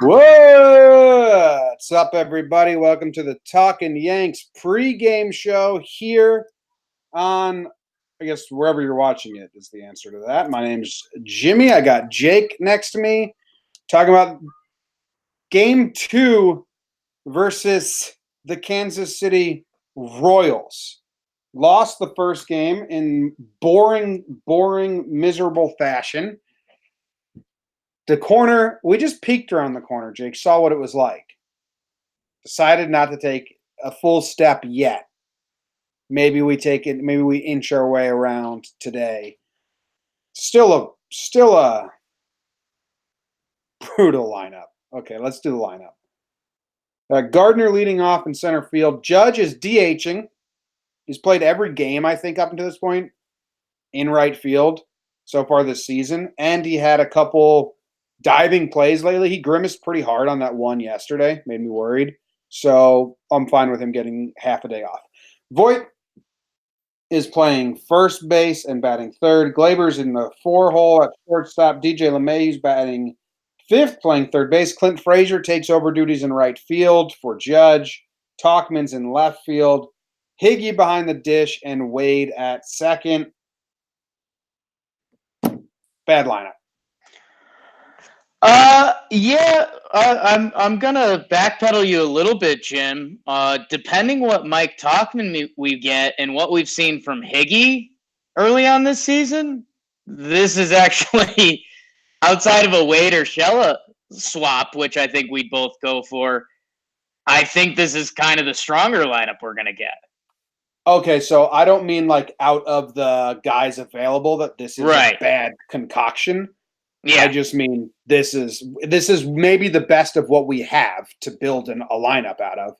What's up, everybody? Welcome to the Talkin Yanks pregame show here on, I guess, wherever you're watching it is the answer to that. My name's Jimmy. I got Jake next to me talking about Game 2 versus the Kansas City Royals. Lost the first game in boring, miserable fashion. The corner, we just peeked around the corner, Jake, saw what it was like. Decided not to take a full step yet. Maybe we inch our way around today. Still a brutal lineup. Okay, let's do the lineup. Gardner leading off in center field. Judge is DHing. He's played every game, I think, up until this point in right field so far this season. And he had a couple diving plays lately. He grimaced pretty hard on that one yesterday. Made me worried. So I'm fine with him getting half a day off. Voit is playing first base and batting third. Glaber's in the 4-hole at shortstop. DJ LeMahieu's batting fifth, playing third base. Clint Frazier takes over duties in right field for Judge. Talkman's in left field. Higgy behind the dish and Wade at second. Bad lineup. I'm gonna backpedal you a little bit, Jim. Depending what Mike Talkman we get and what we've seen from Higgy early on this season, this is actually outside of a Wade or Shella swap, which I think we'd both go for. I think this is kind of the stronger lineup we're gonna get. Okay, so I don't mean like out of the guys available that this is a bad concoction. Yeah. I just mean this is maybe the best of what we have to build a lineup out of,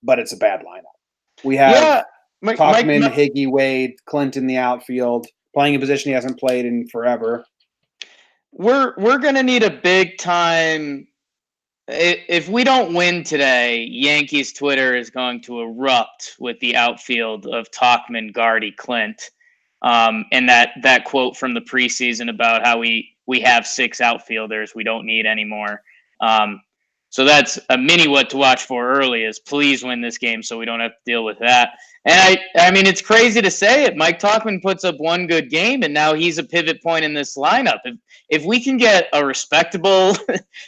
but it's a bad lineup. We have Talkman, Higgy, Wade, Clint in the outfield, playing a position he hasn't played in forever. We're gonna need a big time. If we don't win today, Yankees Twitter is going to erupt with the outfield of Talkman, Gardy, Clint, and that quote from the preseason about how we have 6 outfielders we don't need anymore. So that's a mini what to watch for early is please win this game so we don't have to deal with that. And I mean, it's crazy to say it. Mike Talkman puts up one good game, and now he's a pivot point in this lineup. If we can get a respectable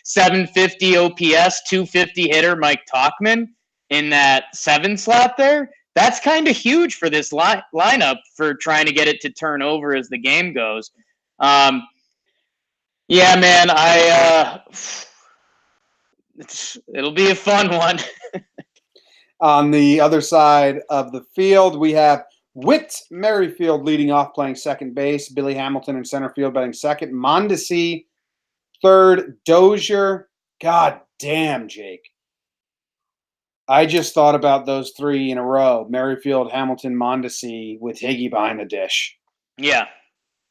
750 OPS, 250 hitter Mike Talkman in that 7 slot there, that's kind of huge for this lineup for trying to get it to turn over as the game goes. Yeah, man, it'll be a fun one. On the other side of the field, we have Whit Merrifield leading off, playing second base. Billy Hamilton in center field, batting second. Mondesi third. Dozier. God damn, Jake. I just thought about those 3 in a row. Merrifield, Hamilton, Mondesi with Higgy behind the dish. Yeah.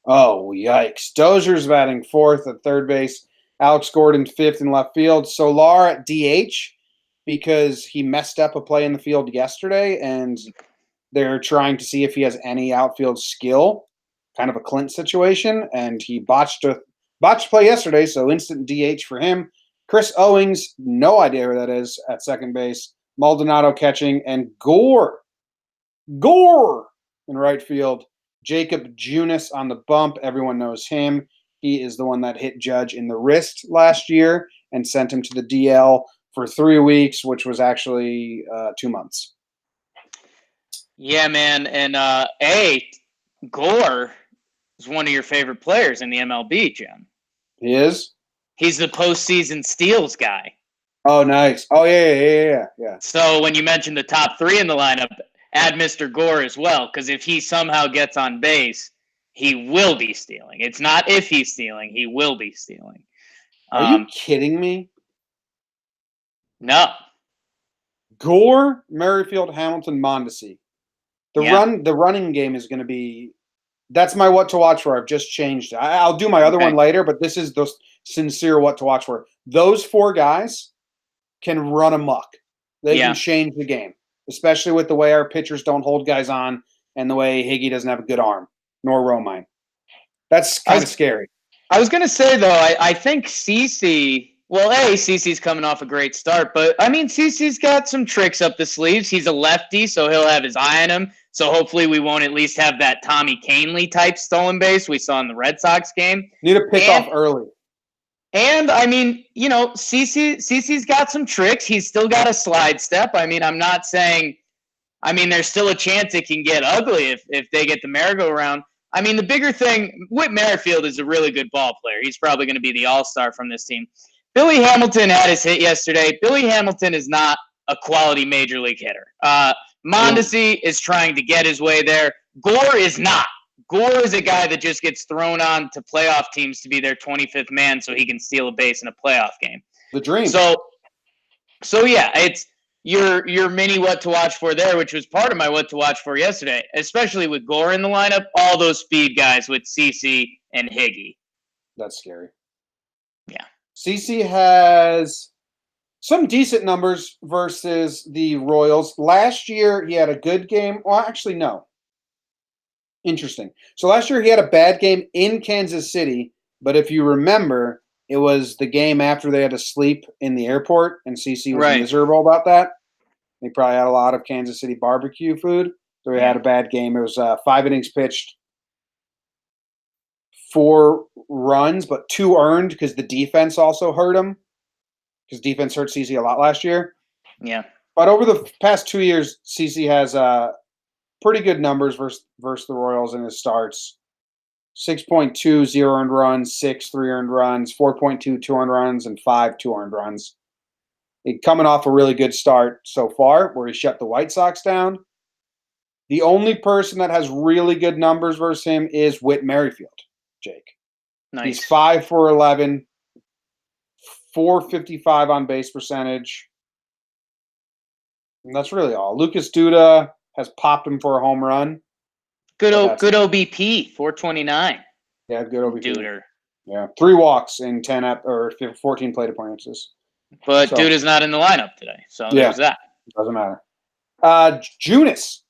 Oh, yikes. Dozier's batting fourth at third base. Alex Gordon fifth in left field. Solar at DH because he messed up a play in the field yesterday, and they're trying to see if he has any outfield skill, kind of a Clint situation, and he botched play yesterday, so instant DH for him. Chris Owings, no idea where that is, at second base. Maldonado catching, and Gore in right field. Jacob Junis on the bump. Everyone knows him. He is the one that hit Judge in the wrist last year and sent him to the DL for 3 weeks, which was actually 2 months. Yeah, man. And Gore is one of your favorite players in the MLB, Jim. He is? He's the postseason steals guy. Oh, nice. Oh, yeah. So when you mentioned the top 3 in the lineup, add Mr. Gore as well, because if he somehow gets on base, he will be stealing. It's not if he's stealing, he will be stealing. Are you kidding me? No. Gore, Merrifield, Hamilton, Mondesi. The running game is going to be – that's my what to watch for. I've just changed it. I'll do my other one later, but this is the sincere what to watch for. Those 4 guys can run amok. They can change the game, especially with the way our pitchers don't hold guys on and the way Higgy doesn't have a good arm, nor Romine. That's kind of scary. I was going to say, though, I think CeCe Well, CeCe's coming off a great start, but I mean, CeCe's got some tricks up the sleeves. He's a lefty, so he'll have his eye on him. So hopefully we won't at least have that Tommy Kahnle type stolen base we saw in the Red Sox game. Need a pick off early. And I mean, CeCe's got some tricks. He's still got a slide step. I mean, I'm not saying. I mean, there's still a chance it can get ugly if they get the merry-go-round. I mean, the bigger thing, Whit Merrifield is a really good ball player. He's probably going to be the all-star from this team. Billy Hamilton had his hit yesterday. Billy Hamilton is not a quality major league hitter. Mondesi is trying to get his way there. Gore is not. Gore is a guy that just gets thrown on to playoff teams to be their 25th man so he can steal a base in a playoff game. The dream. So yeah, it's your mini what to watch for there, which was part of my what to watch for yesterday, especially with Gore in the lineup, all those speed guys with CeCe and Higgy. That's scary. Yeah. CeCe has some decent numbers versus the Royals. Last year, he had a good game. Well, actually, no. Interesting. So last year, he had a bad game in Kansas City, but if you remember, it was the game after they had to sleep in the airport, and CeCe was miserable about that. He probably had a lot of Kansas City barbecue food, so he had a bad game. It was 5 innings pitched, 4 runs, but 2 earned because the defense also hurt him, because defense hurt CeCe a lot last year. Yeah. But over the past 2 years, CeCe has pretty good numbers versus the Royals in his starts. 6.2 0 earned runs, 6 3 earned runs, 4.2 2 earned runs, and 5 2 earned runs. He's coming off a really good start so far, where he shut the White Sox down. The only person that has really good numbers versus him is Whit Merrifield, Jake. Nice. He's 5 for 11, 455 on base percentage. And that's really all. Lucas Duda has popped him for a home run. Good OBP, 429. Yeah, good OBP. Duder. Yeah, 3 walks in 14 plate appearances. But Duda's not in the lineup today, so there's that. Doesn't matter. Junis.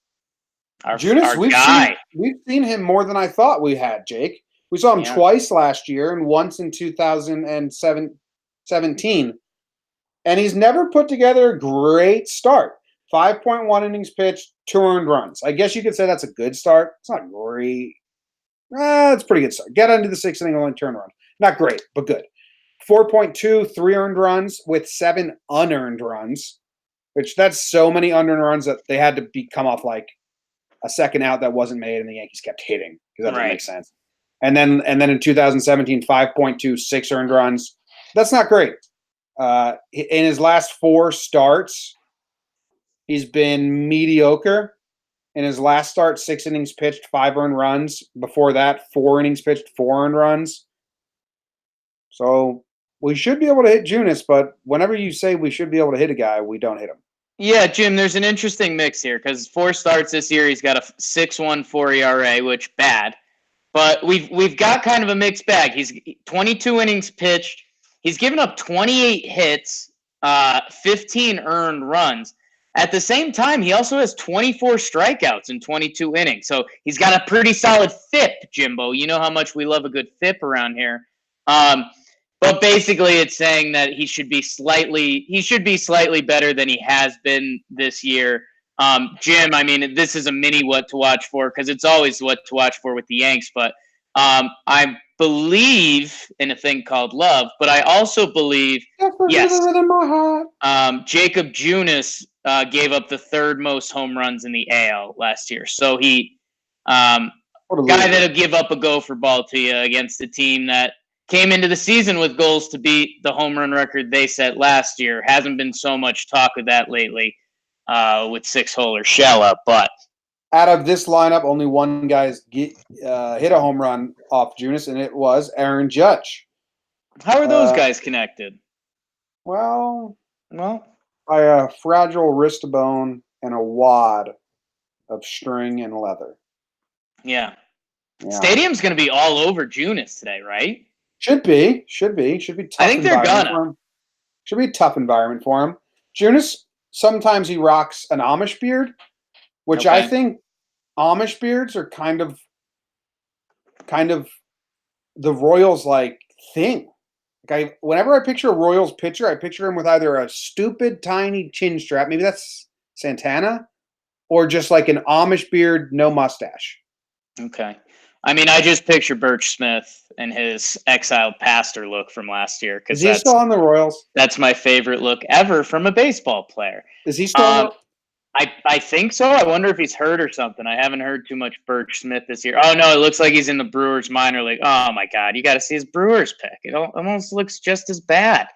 Our guy. We've seen him more than I thought we had, Jake. We saw him twice last year and once in 2017. And he's never put together a great start. 5.1 innings pitched, 2 earned runs. I guess you could say that's a good start. It's not great. It's a pretty good start. Get into the 6th inning, only 2 earned runs. Not great, but good. 4.2, 3 earned runs with 7 unearned runs, which that's so many unearned runs that they had to come off like a second out that wasn't made, and the Yankees kept hitting because that doesn't make sense. And then in 2017, 5.2, 6 earned runs. That's not great. In his last 4 starts, he's been mediocre. In his last start, 6 innings pitched, 5 earned runs. Before that, 4 innings pitched, 4 earned runs. So we should be able to hit Junis, but whenever you say we should be able to hit a guy, we don't hit him. Yeah, Jim, there's an interesting mix here because 4 starts this year, he's got a 6.14 ERA, which bad. But we've got kind of a mixed bag. He's 22 innings pitched. He's given up 28 hits, 15 earned runs. At the same time, he also has 24 strikeouts in 22 innings. So he's got a pretty solid FIP, Jimbo. You know how much we love a good FIP around here. But basically, it's saying that he should be slightly better than he has been this year. Jim, I mean, this is a mini what to watch for because it's always what to watch for with the Yanks. But I believe in a thing called love, but I also believe Jacob Junis gave up the 3rd most home runs in the AL last year. So he guy that'll give up a gopher ball to you against a team that came into the season with goals to beat the home run record they set last year. Hasn't been so much talk of that lately with 6-hole or Shella, but out of this lineup, only one guy's hit a home run off Junis, and it was Aaron Judge. How are those guys connected? Well, by a fragile wrist bone and a wad of string and leather. Yeah. Stadium's going to be all over Junis today, right? Should be tough. I think they're gonna. Should be a tough environment for him. Junis, sometimes he rocks an Amish beard, which I think Amish beards are kind of the Royals like thing. Like whenever I picture a Royals pitcher, I picture him with either a stupid tiny chin strap, maybe that's Santana, or just like an Amish beard, no mustache. Okay. I mean, I just picture Birch Smith and his exiled pastor look from last year Is because he still on the Royals? that's my favorite look ever from a baseball player. Is he still on the I think so. I wonder if he's hurt or something. I haven't heard too much Birch Smith this year. Oh no, it looks like he's in the Brewers minor league. Oh my God, you got to see his Brewers pick. It almost looks just as bad.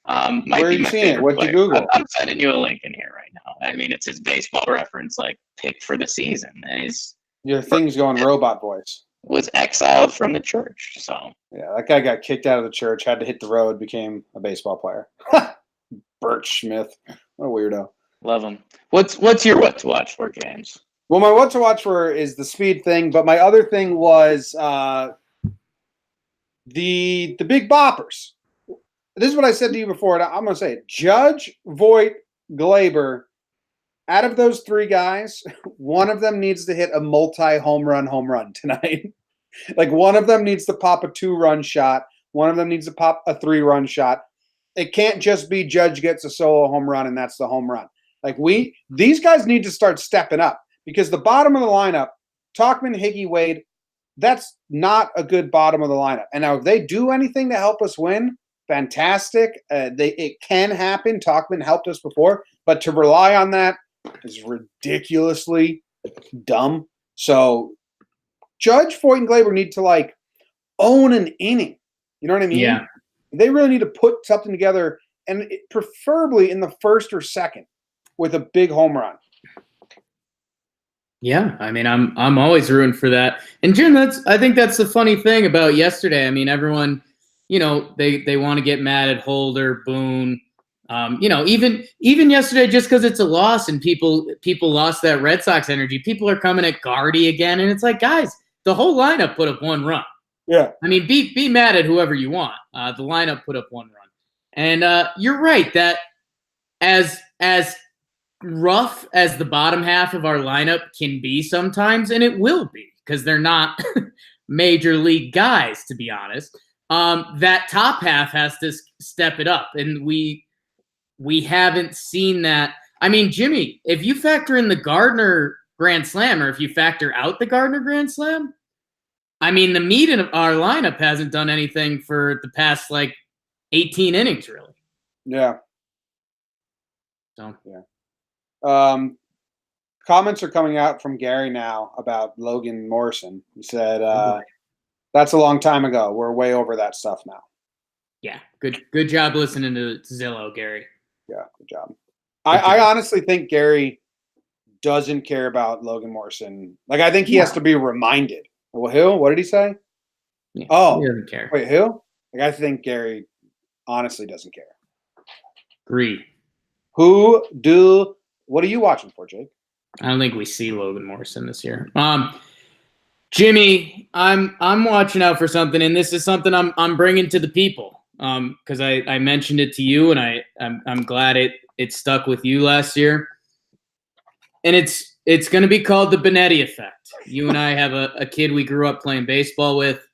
Might Where are be you my seeing it? favorite What'd you player. Google? I'm sending you a link in here right now. I mean, it's his baseball reference, like pick for the season. And he's Your thing's going robot voice. was exiled from the church. So Yeah, that guy got kicked out of the church, had to hit the road, became a baseball player. Birch Smith. What a weirdo. love him. What's your what to watch for, James? Well, my what to watch for is the speed thing, but my other thing was the big boppers. This is what I said to you before, and I'm going to say it. Judge, Voit, Glaber, out of those three guys, one of them needs to hit a multi-home run tonight. Like one of them needs to pop a 2-run shot. One of them needs to pop a 3-run shot. It can't just be Judge gets a solo home run and that's the home run. Like these guys need to start stepping up because the bottom of the lineup, Talkman, Higgy, Wade, that's not a good bottom of the lineup. And now if they do anything to help us win, fantastic. It can happen. Talkman helped us before, but to rely on that is ridiculously dumb. So Judge, Voit, and Glaber need to like own an inning. You know what I mean? Yeah. They really need to put something together, and preferably in the first or second with a big home run. Yeah, I mean, I'm always rooting for that. And Jim, I think that's the funny thing about yesterday. I mean, everyone, they want to get mad at Holder, Boone, even yesterday, just because it's a loss and people lost that Red Sox energy. People are coming at Gardy again, and it's like, guys, the whole lineup put up 1 run. Yeah, I mean, be mad at whoever you want. The lineup put up 1 run, and you're right that as rough as the bottom half of our lineup can be sometimes, and it will be because they're not major league guys, to be honest. That top half has to step it up, and we haven't seen that. I mean, Jimmy, if you factor in the Gardner Grand Slam, or if you factor out the Gardner Grand Slam, I mean, the meat of our lineup hasn't done anything for the past 18 innings, really. Yeah. So yeah. Comments are coming out from Gary now about Logan Morrison. He said, "That's a long time ago. We're way over that stuff now." Yeah, good job listening to Zillow, Gary. Yeah, good job. I honestly think Gary doesn't care about Logan Morrison. Like, I think he has to be reminded. Well, who? What did he say? Yeah, oh, he doesn't care. Wait, who? Like, I think Gary honestly doesn't care. Agree. What are you watching for, Jake? I don't think we see Logan Morrison this year. Jimmy, I'm watching out for something, and this is something I'm bringing to the people. Because I mentioned it to you, and I'm glad it stuck with you last year. And it's going to be called the Benetti effect. You and I have a kid we grew up playing baseball with.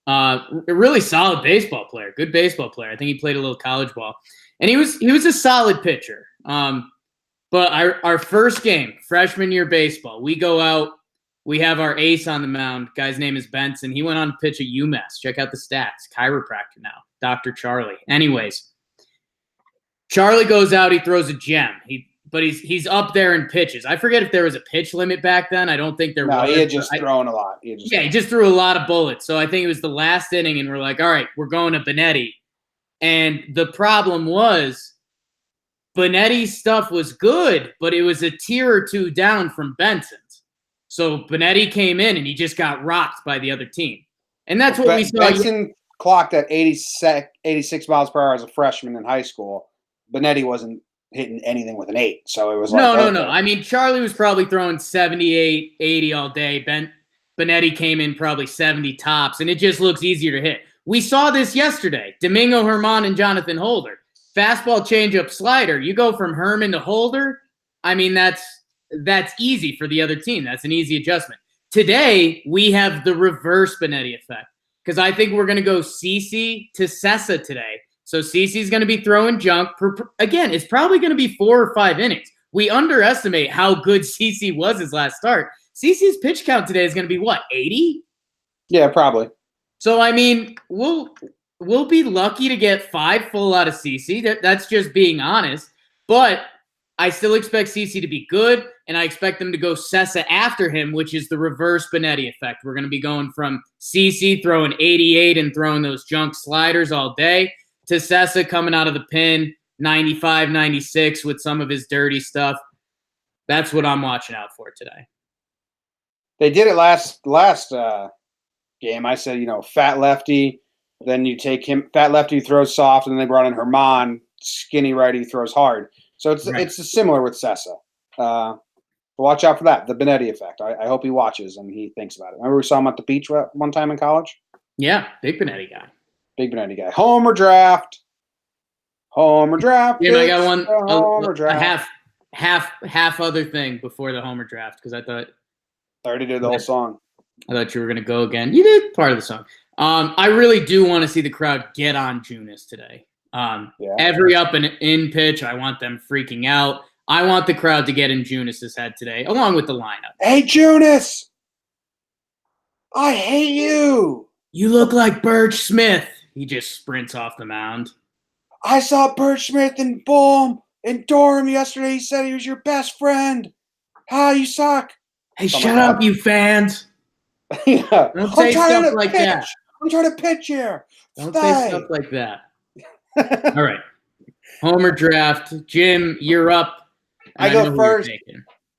A really solid baseball player, good baseball player. I think he played a little college ball, and he was a solid pitcher. But our first game, freshman year baseball, we go out. We have our ace on the mound. Guy's name is Benson. He went on to pitch at UMass. Check out the stats. Chiropractor now, Dr. Charlie. Anyways, Charlie goes out. He throws a gem. But he's up there in pitches. I forget if there was a pitch limit back then. I don't think there was. No, he had just thrown a lot. He just threw a lot of bullets. So I think it was the last inning, and we're like, all right, we're going to Benetti. And the problem was Benetti's stuff was good, but it was a tier or 2 down from Benson's. So Benetti came in, and he just got rocked by the other team. And that's what we saw. Benson clocked at 86 miles per hour as a freshman in high school. Benetti wasn't hitting anything with an 8. So it was no. I mean, Charlie was probably throwing 78, 80 all day. Benetti came in probably 70 tops, and it just looks easier to hit. We saw this yesterday. Domingo Herman and Jonathan Holder. Fastball, changeup, slider. You go from Herman to Holder. I mean, that's easy for the other team. That's an easy adjustment. Today, we have the reverse Benetti effect. because I think we're going to go CeCe to Sessa today. So CeCe's going to be throwing junk. Again, it's probably going to be 4 or 5 innings. We underestimate how good CeCe was his last start. CeCe's pitch count today is going to be what, 80? Yeah, probably. So, I mean, we'll be lucky to get 5 full out of CeCe. That's just being honest. But I still expect CeCe to be good, and I expect them to go Sessa after him, which is the reverse Benetti effect. We're going to be going from CeCe throwing 88 and throwing those junk sliders all day to Sessa coming out of the pen, 95, 96 with some of his dirty stuff. That's what I'm watching out for today. They did it last game. I said, fat lefty. Then you take him, fat lefty throws soft, and then they brought in Herman, skinny righty throws hard. So it's similar with Sessa. Watch out for that, the Benetti effect. I hope he watches and he thinks about it. Remember we saw him at the beach one time in college? Yeah, big Benetti guy. Big Benetti guy. Homer draft. Yeah, I got one. Homer draft. A half other thing before the Homer draft because I thought I already did the whole song. I thought you were gonna go again. You did part of the song. I really do want to see the crowd get on Junis today. Every up and in pitch, I want them freaking out. I want the crowd to get in Junis's head today, along with the lineup. Hey, Junis! I hate you! You look like Birch Smith. He just sprints off the mound. I saw Birch Smith in Durham yesterday. He said he was your best friend. You suck. Hey, shut up, you fans. Yeah. Don't say stuff like that. I'm trying to pitch here. Don't say stuff like that. All right. Homer draft. Jim, you're up. I go first,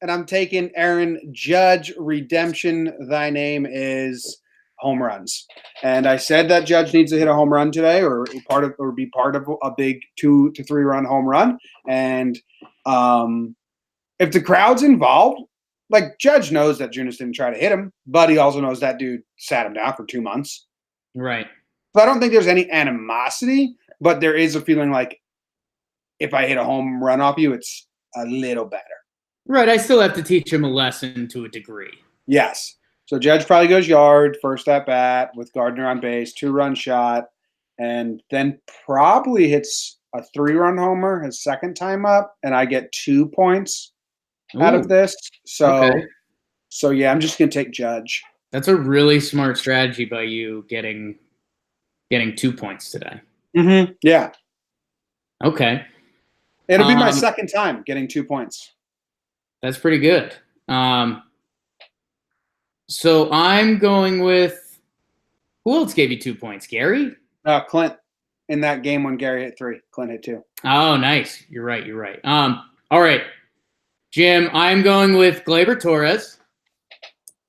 and I'm taking Aaron Judge. Redemption, thy name is home runs. And I said that Judge needs to hit a home run today or be part of a big 2 to 3 run home run. And if the crowd's involved, like Judge knows that Junis didn't try to hit him, but he also knows that dude sat him down for 2 months. Right. So I don't think there's any animosity, but there is a feeling like if I hit a home run off you, it's a little better. Right. I still have to teach him a lesson to a degree. Yes. So Judge probably goes yard, first at bat with Gardner on base, 2-run shot, and then probably hits a 3-run homer his second time up, and I get 2 points out of this. So yeah, I'm just going to take Judge. That's a really smart strategy by you getting 2 points today. Mm-hmm. Yeah. Okay. It'll be my second time getting 2 points. That's pretty good. So I'm going with – who else gave you 2 points? Gary? Clint. In that game when Gary hit 3, Clint hit 2. Oh, nice. You're right. All right. Jim, I'm going with Gleyber Torres.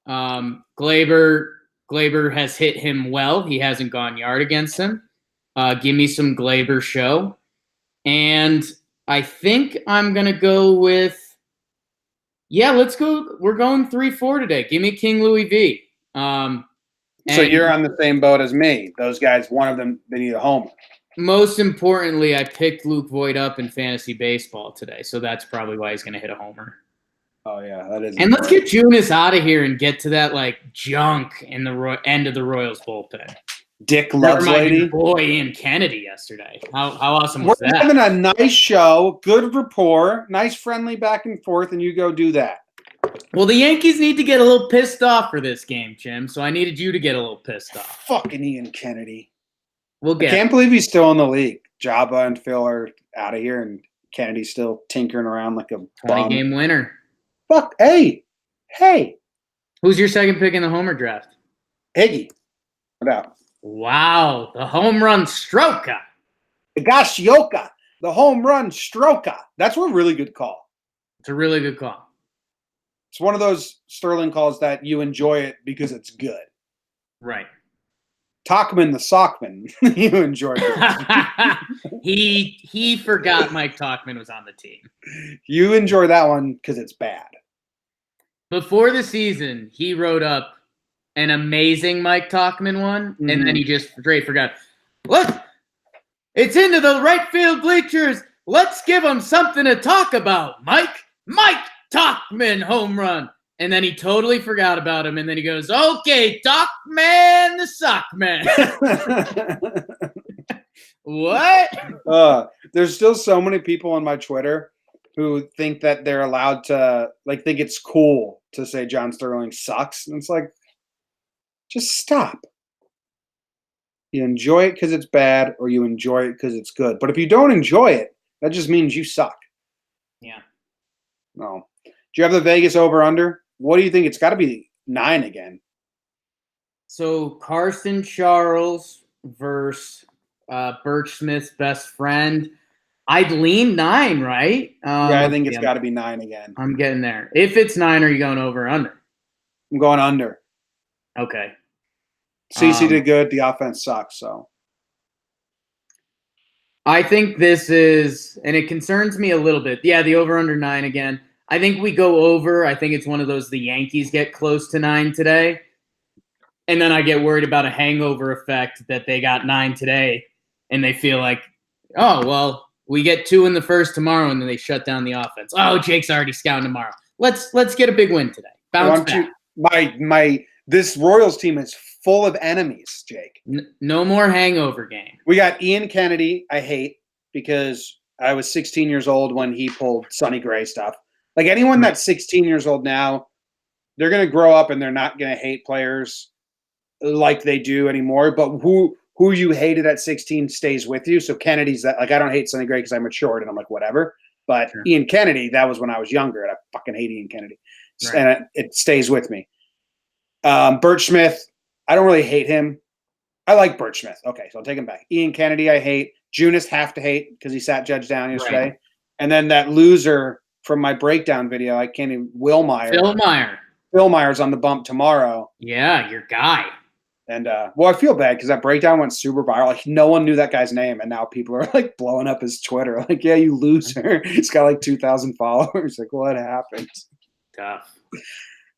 Gleyber has hit him well. He hasn't gone yard against him. Give me some Gleyber show. And I think I'm going to go with let's go. We're going 3-4 today. Give me King Louis V. So you're on the same boat as me. Those guys, one of them, they need a homer. Most importantly, I picked Luke Voigt up in fantasy baseball today, so that's probably why he's going to hit a homer. Oh, yeah, that is. And let's get Junis out of here and get to that, junk in the end of the Royals bullpen. Dick Loveslady. Boy Ian Kennedy yesterday. How awesome was that? We're having a nice show, good rapport, nice friendly back and forth, and you go do that. Well, the Yankees need to get a little pissed off for this game, Jim, so I needed you to get a little pissed off. Fucking Ian Kennedy. I can't believe he's still in the league. Jabba and Phil are out of here, and Kennedy's still tinkering around like a 20-game winner. Fuck. Hey. Who's your second pick in the Homer draft? Iggy. No doubt. Wow, the home run stroker. Higashioka, the home run stroker. That's a really good call. It's a really good call. It's one of those Sterling calls that you enjoy it because it's good. Right. Talkman the Sockman, you enjoyed it. He forgot Mike Talkman was on the team. You enjoy that one because it's bad. Before the season, he wrote up an amazing Mike Talkman one, and then he just straight forgot. Look, it's into the right field bleachers. Let's give him something to talk about, Mike. Mike Talkman home run. And then he totally forgot about him. And then he goes, okay, Doc Man, the sock man. What? There's still so many people on my Twitter who think that they're allowed to, like, think it's cool to say John Sterling sucks. And it's like, just stop. You enjoy it because it's bad, or you enjoy it because it's good. But if you don't enjoy it, that just means you suck. Yeah. No. Do you have the Vegas over-under? What do you think? It's got to be 9 again. So Carson Charles versus Birch Smith's best friend. I'd lean 9, right? Yeah, I think it's got to be 9 again. I'm getting there. If it's 9, are you going over or under? I'm going under. Okay. CeCe did good. The offense sucks, so. I think this is, and it concerns me a little bit. Yeah, the over-under 9 again. I think we go over. I think it's one of those the Yankees get close to 9 today. And then I get worried about a hangover effect that they got 9 today, and they feel like, oh, well, we get 2 in the first tomorrow, and then they shut down the offense. Oh, Jake's already scouting tomorrow. Let's get a big win today. Bounce back. This Royals team is full of enemies, Jake. No more hangover game. We got Ian Kennedy, I hate, because I was 16 years old when he pulled Sonny Gray stuff. Like, anyone that's 16 years old now, they're going to grow up and they're not going to hate players like they do anymore. But who you hated at 16 stays with you. So Kennedy's that. Like, I don't hate Sonny Gray because I matured and I'm like, whatever. But sure. Ian Kennedy, that was when I was younger, and I fucking hate Ian Kennedy. Right. And it stays with me. Birch Smith, I don't really hate him. I like Birch Smith. Okay, so I'll take him back. Ian Kennedy, I hate. Junis have to hate because he sat Judge down yesterday. Right. And then that loser from my breakdown video, I can't even, Phil Meyer's on the bump tomorrow. Yeah, your guy. And, well, I feel bad because that breakdown went super viral. Like, no one knew that guy's name, and now people are, like, blowing up his Twitter. Like, yeah, you loser. He's got, like, 2,000 followers. Like, what happened? Tough.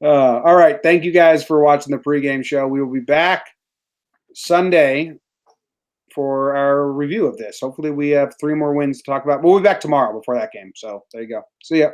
All right. Thank you guys for watching the pregame show. We will be back Sunday for our review of this. Hopefully we have 3 more wins to talk about. We'll be back tomorrow before that game. So there you go. See ya.